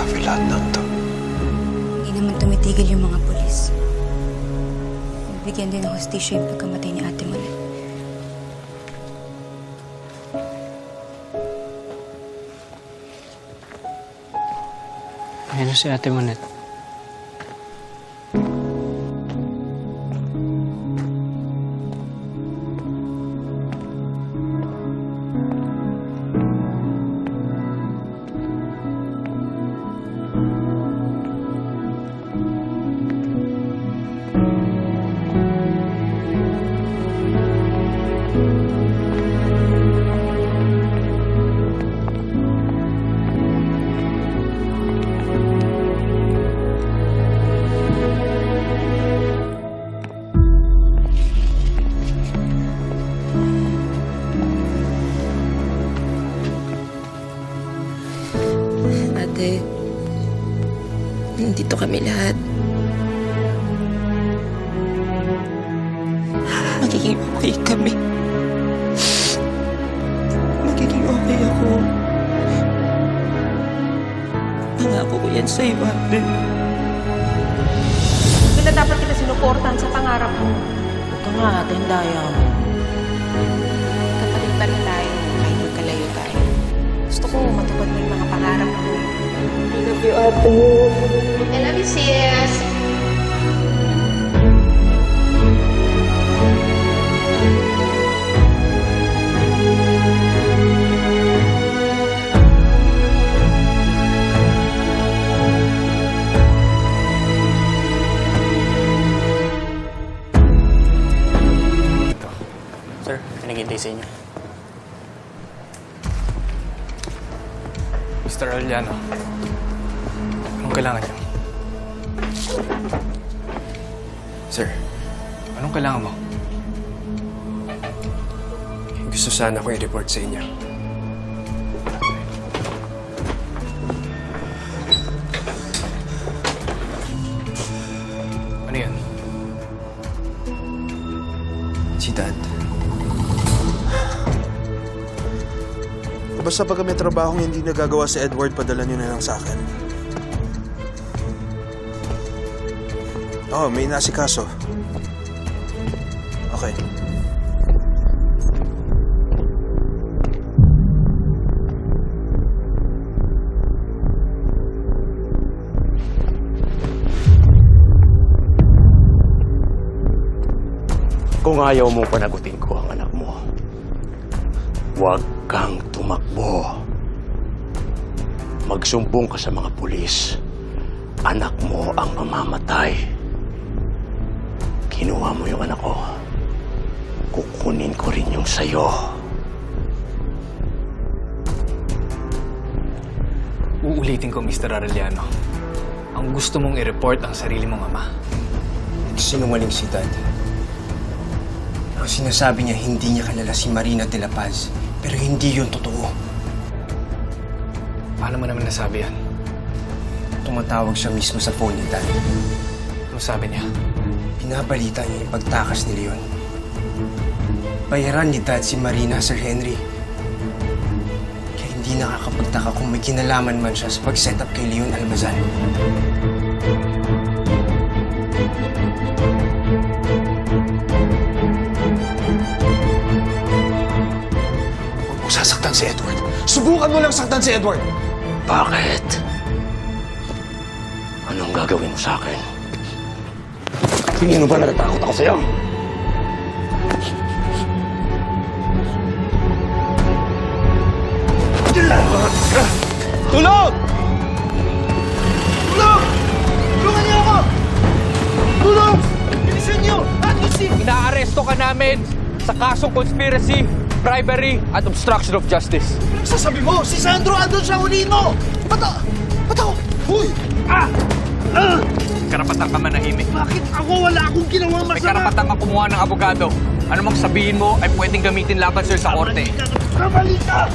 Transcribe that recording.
Rafi lahat ng to. Hindi naman tumitigil yung mga pulis. Bigyan din ng hostisya yung pagkamatay ni Ate Monet. Ayun na si Ate Monet. Ate, nandito kami lahat. Magiging okay kami. Magiging okay ako. Pangako ko yan sa'yo, ate. Kaya dapat kita sinuportahan sa pangarap mo. Ito nga, ate, yung daya mo. Kapatid pa rin tayo kahit magkalayo tayo. Gusto ko matupad mo yung mga pangarap mo. I love you, ate. I love you, sis. Sir, pinagintay sa inyo. Mr. Arellano, anong kailangan niyo? Sir, Anong kailangan mo? gusto sana ko i-report sa inyo. Ano yan? Si Dad. Basta pag may trabahong hindi nagagawa si Edward, padala niyo na lang sa akin. Oh, may nasikaso. Okay. Kung ayaw mong panagutin ko ang anak mo, huwag kang tumakbo. Magsumbong ka sa mga pulis. Anak mo ang mamamatay. Kinuha mo yung anak ko. Kukunin ko rin yung sayo. Uulitin ko, Mr. Arellano. Ang gusto mong i-report ang sarili mong ama. Sinungaling si Dad. Ang sinasabi niya, hindi niya kilala si Marina de la Paz. Pero hindi yun totoo. Paano mo naman nasabi yan? Tumatawag siya mismo sa phone ni Dad. Ano sabi niya? Pinabalita niya yung pagtakas ni Leon. Bayaran ni Dad si Marina, Sir Henry. Kaya hindi nakakapagtaka kung may kinalaman man siya sa pag-set up kay Leon Almazan. Huwag mo sasaktan si Edward. Subukan mo lang saktan si Edward! Bakit? Anong gagawin mo sa akin? Hindi mo ba natatakot ako sa'yo? Tulong! Tulong! Tulungan niyo ako! Tulong! Bilisan niyo! Inaaresto ka namin sa kasong conspiracy, bribery, at obstruction of justice. Sasabi mo, si Sandro andun sa huliin mo! Ba't ako? Huy! Karapatan ka manahimik. Bakit ako? Wala akong ginawang May masama! karapatan ka kumuha ng abogado. Ano mang sabihin mo ay pwedeng gamitin laban sa'yo sa korte. Kamali ka!